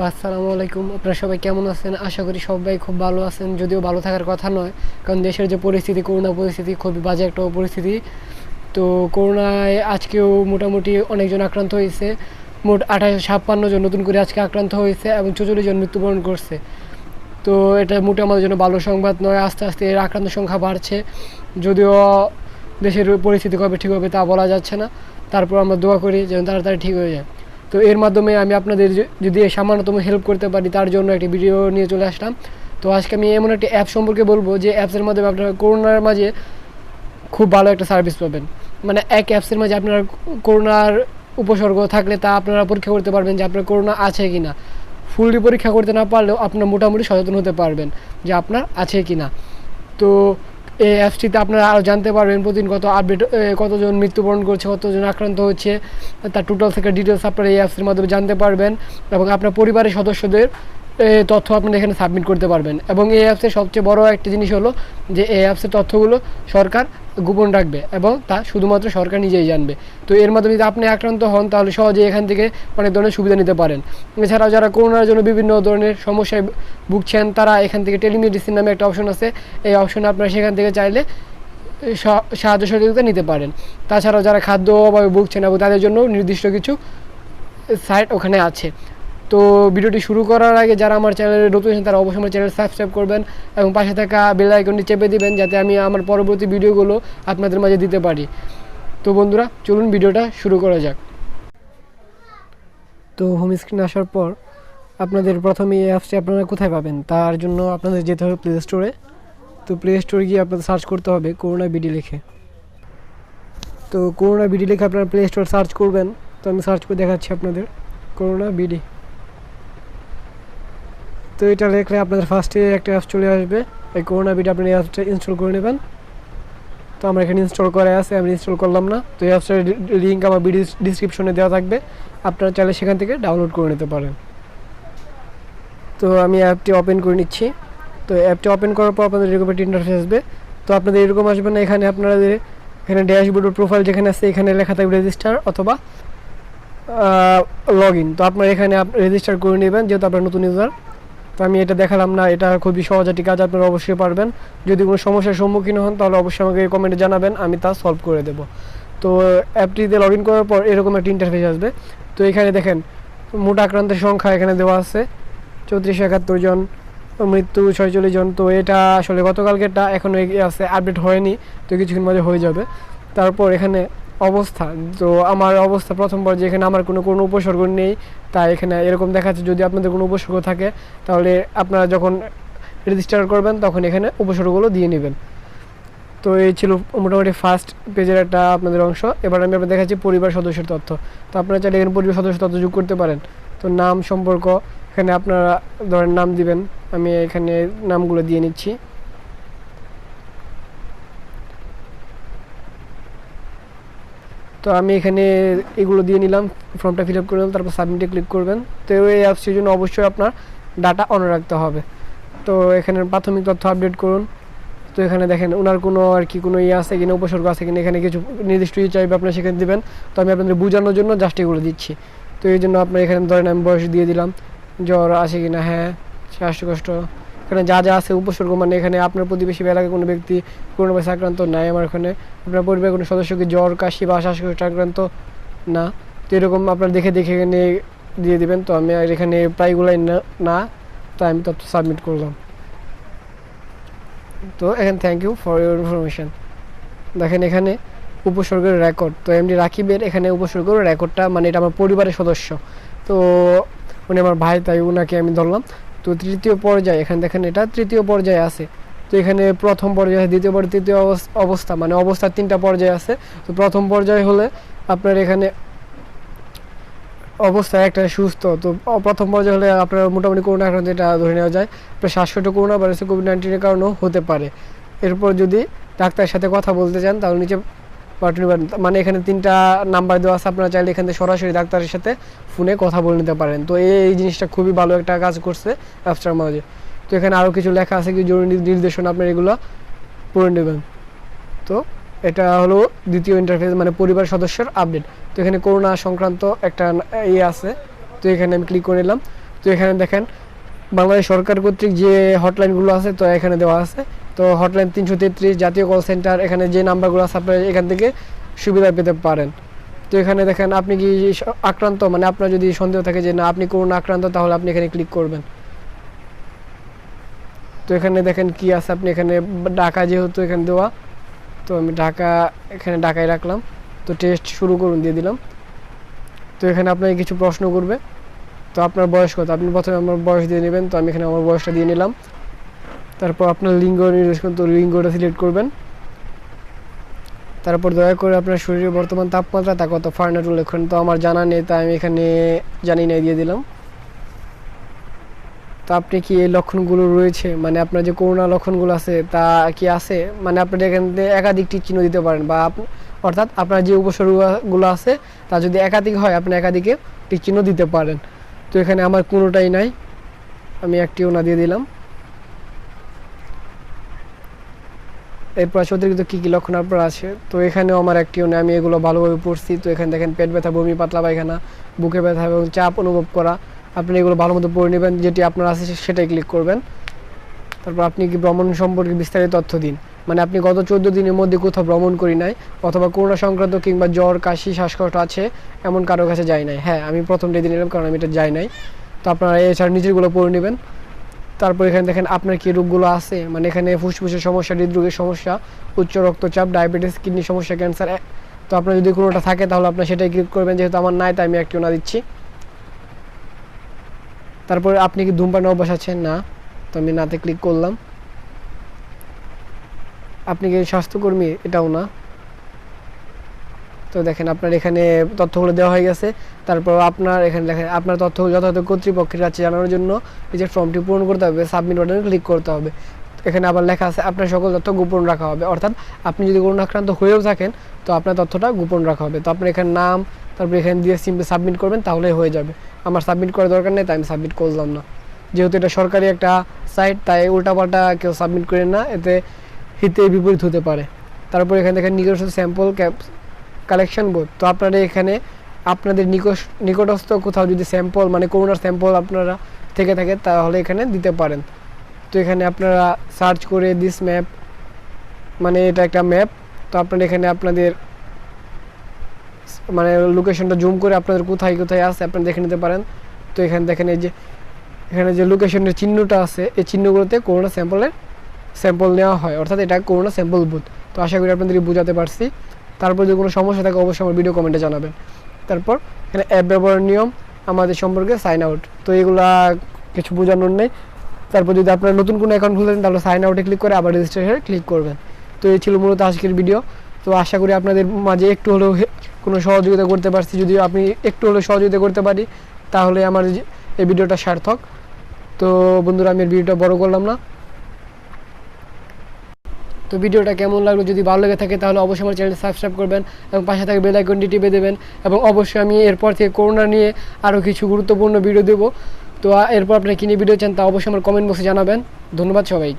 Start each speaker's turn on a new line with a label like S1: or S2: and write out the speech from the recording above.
S1: আসসালামু আলাইকুম। আপনারা সবাই কেমন আছেন? আশা করি সবাই খুব ভালো আছেন, যদিও ভালো থাকার কথা নয়, কারণ দেশের যে পরিস্থিতি, করোনা পরিস্থিতি খুবই বাজে একটা পরিস্থিতি। তো করোনায় আজকেও মোটামুটি অনেকজন আক্রান্ত হয়েছে। মোট 58 জন নতুন করে আজকে আক্রান্ত হয়েছে এবং 44 জন মৃত্যুবরণ করছে। তো এটা মোটে আমাদের জন্য ভালো সংবাদ নয়। আস্তে আস্তে এর আক্রান্ত সংখ্যা বাড়ছে, যদিও দেশের পরিস্থিতি কবে ঠিক হবে তা বলা যাচ্ছে না। তারপর আমরা দোয়া করি যেন তাড়াতাড়ি ঠিক হয়ে যায়। তো এর মাধ্যমে আমি আপনাদের যদি সামান্যতম হেল্প করতে পারি তার জন্য একটি ভিডিও নিয়ে চলে আসলাম। তো আজকে আমি এমন একটি অ্যাপ সম্পর্কে বলবো যে অ্যাপসের মাধ্যমে আপনারা করোনার মাঝে খুব ভালো একটা সার্ভিস পাবেন। মানে এক অ্যাপসের মাঝে আপনারা করোনার উপসর্গ থাকলে তা আপনারা পরীক্ষা করতে পারবেন যে আপনার করোনা আছে কি না। ফুললি পরীক্ষা করতে না পারলেও আপনার মোটামুটি সচেতন হতে পারবেন যে আপনার আছে কি না। তো এই অ্যাপসটিতে আপনারা আরও জানতে পারবেন প্রতিদিন কত আপডেট, কতজন মৃত্যুবরণ করছে, কতজন আক্রান্ত হচ্ছে, তার টোটাল থেকে ডিটেলস আপনারা এই অ্যাপসের মাধ্যমে জানতে পারবেন এবং আপনার পরিবারের সদস্যদের তথ্য আপনারা এখানে সাবমিট করতে পারবেন। এবং এই অ্যাপসের সবচেয়ে বড় একটি জিনিস হলো যে এই অ্যাপসের তথ্যগুলো সরকার গোপন রাখবে এবং তা শুধুমাত্র সরকার নিজেই জানবে। তো এর মাধ্যমে যদি আপনি আক্রান্ত হন তাহলে সহজেই এখান থেকে অনেক ধরনের সুবিধা নিতে পারেন। এছাড়াও যারা করোনার জন্য বিভিন্ন ধরনের সমস্যায় ভুগছেন তারা এখান থেকে টেলিমেডিসিন নামে একটা অপশন আছে, এই অপশনে আপনারা সেখান থেকে চাইলে সাহায্য সহযোগিতা নিতে পারেন। তাছাড়াও যারা খাদ্য অভাবে ভুগছেন এবং তাদের জন্য নির্দিষ্ট কিছু সাইট ওখানে আছে। তো ভিডিওটি শুরু করার আগে যারা আমার চ্যানেলে নতুন আছেন তারা অবশ্যই আমার চ্যানেল সাবস্ক্রাইব করবেন এবং পাশে থাকা বেল আইকনটি চেপে দিবেন যাতে আমি আমার পরবর্তী ভিডিওগুলো আপনাদের মাঝে দিতে পারি। তো বন্ধুরা, চলুন ভিডিওটা শুরু করা যাক। তো হোম স্ক্রিনে আসার পর আপনাদের প্রথমে এই অ্যাপসটি আপনারা কোথায় পাবেন, তার জন্য আপনাদের যেতে হবে প্লে স্টোরে। তো প্লে স্টোরে গিয়ে আপনাদের সার্চ করতে হবে করোনা বিডি লিখে। তো করোনা বিডি লিখে আপনারা প্লে স্টোর সার্চ করবেন। তো আমি সার্চ করে দেখাচ্ছি আপনাদের করোনা বিডি। তো এটা লিখলে আপনাদের ফার্স্টে একটা অ্যাপস চলে আসবে, এই করোনা বিডি। আপনি এই অ্যাপসটা ইনস্টল করে নেবেন। তো আমার এখানে ইনস্টল করা আছে, আমি ইনস্টল করলাম না। তো এই অ্যাপসটার লিঙ্ক আমার ভিডিও ডিসক্রিপশনে দেওয়া থাকবে, আপনারা চাইলে সেখান থেকে ডাউনলোড করে নিতে পারেন। তো আমি অ্যাপটি ওপেন করে নিচ্ছি। তো অ্যাপটি ওপেন করার পর আপনাদের এরকম একটা ইন্টারফেস আসবে। তো আপনাদের এরকম আসবে না, এখানে আপনাদের এখানে ড্যাশবোর্ড প্রোফাইল যেখানে আছে এখানে লেখা থাকবে রেজিস্টার অথবা লগ ইন। তো আপনারা এখানে রেজিস্টার করে নেবেন যেহেতু আপনার নতুন ইউজার। তো আমি এটা দেখালাম না, এটা খুবই সহজ একটি কাজ, আপনারা অবশ্যই পারবেন। যদি কোনো সমস্যার সম্মুখীন হন তাহলে অবশ্যই আমাকে কমেন্টে জানাবেন, আমি তা সলভ করে দেবো। তো অ্যাপটিতে লগ ইন করার পর এরকম একটা ইন্টারফেস আসবে। তো এখানে দেখেন মোট আক্রান্তের সংখ্যা এখানে দেওয়া আছে 3471 জন, মৃত্যু 46 জন। তো এটা আসলে গতকালকেটা এখনও আছে, আপডেট হয়নি, তো কিছুক্ষণ মধ্যে হয়ে যাবে। তারপর এখানে অবস্থা, তো আমার অবস্থা প্রথম পর্যায়ে এখানে আমার কোনো উপসর্গ নেই, তাই এখানে এরকম দেখাচ্ছে। যদি আপনাদের কোনো উপসর্গ থাকে তাহলে আপনারা যখন রেজিস্টার করবেন তখন এখানে উপসর্গগুলো দিয়ে নেবেন। তো এই ছিল মোটামুটি ফার্স্ট পেজের একটা আপনাদের অংশ। এবার আমি আপনাদের দেখাচ্ছি পরিবার সদস্যের তথ্য। তো আপনারা চাইলে এখানে পরিবার সদস্যের তথ্য যোগ করতে পারেন। তো নাম, সম্পর্ক, এখানে আপনারা ধরেন নাম দিবেন, আমি এখানে নামগুলো দিয়ে নিচ্ছি। তো আমি এখানে এগুলো দিয়ে নিলাম, ফর্মটা ফিল আপ করে নিলাম, তারপর সাবমিটে ক্লিক করবেন। তো এই অ্যাপসটির জন্য অবশ্যই আপনার ডাটা অন রাখতে হবে। তো এখানে প্রাথমিক তথ্য আপডেট করুন। তো এখানে দেখেন ওনার কোনো আর কি কোনো আছে কিনা, উপসর্গ আছে কিনা, এখানে কিছু নির্দিষ্ট চাইবে আপনার সেখানে দেবেন। তো আমি আপনাদের বোঝানোর জন্য জাস্ট এগুলো দিচ্ছি। তো এই জন্য আপনার এখানে ধরেন আমি বয়স দিয়ে দিলাম, জ্বর আছে কিনা, হ্যাঁ, শ্বাসকষ্ট, এখানে যা যা আছে উপসর্গ, মানে এখানে আপনার প্রতিবেশী বা এলাকায় কোনো ব্যক্তি কোনো ভাবে আক্রান্ত নাই আমার এখানে, আপনার পরিবারের কোনো সদস্যকে জ্বর, কাশি বা শ্বাসকষ্ট আক্রান্ত না। তো এরকম আপনার দেখে দেখে এখানে দিয়ে দিবেন। তো আমি আর এখানে প্রায়গুলাই না, তো আমি তথ্য সাবমিট করলাম। তো এখানে thank you for your information. দেখেন এখানে উপসর্গের রেকর্ড, তো এমনি রাকিবের এখানে উপসর্গের রেকর্ডটা, মানে এটা আমার পরিবারের সদস্য, তো উনি আমার ভাই, তাই ওনাকে আমি ধরলাম। তো তৃতীয় পর্যায়ে এখানে দেখেন এটা তৃতীয় পর্যায়ে আছে। তো এখানে প্রথম পর্যায়ে, দ্বিতীয় পর্যায়ে, তৃতীয় অবস্থা, মানে অবস্থার 3টা পর্যায়ে আছে। তো প্রথম পর্যায়ে হলে আপনার এখানে অবস্থা একটা সুস্থ। তো প্রথম পর্যায়ে হলে আপনার মোটামুটি করোনা আক্রান্ত, এটা ধরে নেওয়া যায়। আপনার শ্বাসকষ্ট করোনা ভাইরাস কোভিড-19 কারণেও হতে পারে। এরপর যদি ডাক্তারের সাথে কথা বলতে চান তাহলে নিচে বাটন, মানে এখানে 3টা নাম্বার দেওয়া আছে, আপনারা চাইলে এখান থেকে সরাসরি ডাক্তারের সাথে ফোনে কথা বলে নিতে পারেন। তো এই জিনিসটা খুবই ভালো একটা কাজ করছে অ্যাপসটার মাঝে। তো এখানে আরও কিছু লেখা আছে, কি জরুরি নির্দেশনা, আপনার এগুলো পড়ে নেবেন। তো এটা হলো দ্বিতীয় ইন্টারফেস, মানে পরিবার সদস্যের আপডেট। তো এখানে করোনা সংক্রান্ত একটা আছে, তো এখানে আমি ক্লিক করে নিলাম। তো এখানে দেখেন বাংলাদেশ সরকার কর্তৃক যে হটলাইনগুলো আছে তো এখানে দেওয়া আছে। তো হটলাইন 333 জাতীয় কল সেন্টার, এখানে যে নাম্বারগুলো আছে আপনারা এখান থেকে সুবিধা পেতে পারেন। তো এখানে দেখেন আপনি কি আক্রান্ত, মানে আপনার যদি সন্দেহ থাকে যে না আপনি করোনা আক্রান্ত, তাহলে আপনি এখানে ক্লিক করবেন। তো এখানে দেখেন কি আছে, আপনি এখানে ঢাকা যেহেতু এখানে দেওয়া, তো আমি ঢাকা এখানে ঢাকায় রাখলাম। তো টেস্ট শুরু করুন দিয়ে দিলাম। তো এখানে আপনাকে কিছু প্রশ্ন করবে। তো আপনার বয়স কত, আপনি প্রথমে আমার বয়স দিয়ে নেবেন। তো আমি এখানে আমার বয়সটা দিয়ে নিলাম। তারপর আপনার লিঙ্গ নির্দেশ করুন, তো লিঙ্গটা সিলেক্ট করবেন। তারপর দয়া করে আপনার শরীরের বর্তমান তাপমাত্রা তা কত ফারেনহাইট উল্লেখ করেন। তো আমার জানা নেই, তাই আমি এখানে জানি না দিয়ে দিলাম। তো আপনি কি এই লক্ষণগুলো রয়েছে, মানে আপনার যে করোনা লক্ষণগুলো আছে তা কি আছে, মানে আপনি এখান থেকে একাধিক টিক চিহ্ন দিতে পারেন, বা অর্থাৎ আপনার যে উপসর্গগুলো আছে তা যদি একাধিক হয় আপনি একাধিকে টিক চিহ্ন দিতে পারেন। তো এখানে আমার কোনোটাই নাই, আমি একটিও না দিয়ে দিলাম। এরপর আছে অতিরিক্ত কী কী লক্ষণ আপনার আছে, তো এখানেও আমার একটিও নেই, আমি এগুলো ভালোভাবে পড়ছি। তো এখানে দেখেন পেট ব্যথা, বমি, পাতলা পায়খানা, বুকে ব্যথা এবং চাপ অনুভব করা, আপনি এগুলো ভালো মতো পড়ে নেবেন, যেটি আপনার আছে সেটাই ক্লিক করবেন। তারপর আপনি কি ভ্রমণ সম্পর্কে বিস্তারিত তথ্য দিন, মানে আপনি গত 14 দিনের মধ্যে কোথাও ভ্রমণ করি নাই, অথবা করোনা সংক্রান্ত কিংবা জ্বর, কাশি, শ্বাসকষ্ট আছে এমন কারো কাছে যাই নাই। হ্যাঁ, আমি প্রথমটাই দিয়ে নিলাম কারণ আমি এটা যাই নাই। তো আপনারা এছাড়া নিজেরগুলো পড়ে নেবেন। তারপর এখানে দেখেন আপনার কী রোগগুলো আছে, মানে এখানে ফুসফুসের সমস্যা, হৃদরোগের সমস্যা, উচ্চ রক্তচাপ, ডায়াবেটিস, কিডনি সমস্যা, ক্যান্সার। তো আপনার যদি কোনোটা থাকে তাহলে আপনার সেটাই ক্লিক করবেন, যেহেতু আমার নাই তাই আমি একটিও না দিচ্ছি। তারপরে আপনি কি ধূমপান অভ্যাস আছেন, না, তো আমি নাতে ক্লিক করলাম। আপনি কি স্বাস্থ্যকর্মী, এটাও না। তো দেখেন আপনার এখানে তথ্যগুলো দেওয়া হয়ে গেছে। তারপর আপনার এখানে দেখেন আপনার তথ্যগুলো যথাযথ কর্তৃপক্ষের কাছে জানানোর জন্য এই যে ফর্মটি পূরণ করতে হবে, সাবমিট বাটনে ক্লিক করতে হবে। এখানে আবার লেখা আছে আপনার সকল তথ্য গোপন রাখা হবে, অর্থাৎ আপনি যদি করোনা আক্রান্ত হয়েও থাকেন তো আপনার তথ্যটা গোপন রাখা হবে। তো আপনার এখানে নাম, তারপর এখানে দিয়ে সিম্পলি সাবমিট করবেন, তাহলেই হয়ে যাবে। আমার সাবমিট করার দরকার নেই, তাই আমি সাবমিট করলাম না, যেহেতু এটা সরকারি একটা সাইট, তাই উল্টাপাল্টা কেউ সাবমিট করেন না, এতে হিতে বিপরীত হতে পারে। তারপর এখানে দেখেন নিজস্ব স্যাম্পল কালেকশন বোর্ড। তো আপনারা এখানে আপনাদের নিকটস্থ কোথাও যদি স্যাম্পল, মানে করোনার স্যাম্পল আপনারা থেকে থাকে তাহলে এখানে দিতে পারেন। তো এখানে আপনারা সার্চ করে দিস ম্যাপ, মানে এটা একটা ম্যাপ। তো আপনারা এখানে আপনাদের মানে লোকেশনটা জুম করে আপনাদের কোথায় কোথায় আছে আপনারা দেখে নিতে পারেন। তো এখানে দেখেন এই যে এখানে যে লোকেশনের চিহ্নটা আছে, এই চিহ্নগুলোতে করোনা স্যাম্পল নেওয়া হয়, অর্থাৎ এটা করোনা স্যাম্পল বুথ। তো আশা করি আপনাদেরকে বোঝাতে পারছি। তারপর যদি কোনো সমস্যা থাকে অবশ্যই আমার ভিডিও কমেন্টে জানাবেন। তারপর এখানে অ্যাপ ব্যবহারের নিয়ম, আমাদের সম্পর্কে সাইন আউট, তো এগুলা কিছু বোঝানোর নেই। তারপর যদি আপনারা নতুন কোনো অ্যাকাউন্ট খুলতেন তাহলে সাইন আউটে ক্লিক করে আবার রেজিস্ট্রেশনে ক্লিক করবেন। তো এই ছিল মূলত আজকের ভিডিও। তো আশা করি আপনাদের মাঝে একটু হলেও কোনো সহযোগিতা করতে পারছি। যদি আপনি একটু হলেও সহযোগিতা করতে পারি তাহলে আমার এই ভিডিওটা সার্থক। তো বন্ধুরা, আমি ভিডিওটা বড় করলাম না। তো ভিডিওটা কেমন লাগলো, যদি ভালো লেগে থাকে তাহলে অবশ্যই আমার চ্যানেলটি সাবস্ক্রাইব করবেন এবং পাশে থাকা বেল আইকনটি টিপে দেবেন। এবং অবশ্যই আমি এরপর থেকে করোনা নিয়ে আরও কিছু গুরুত্বপূর্ণ ভিডিও দেবো। তো এরপর আপনারা কী নিয়ে ভিডিও চান তা অবশ্যই আমার কমেন্ট বক্সে জানাবেন। ধন্যবাদ সবাইকে।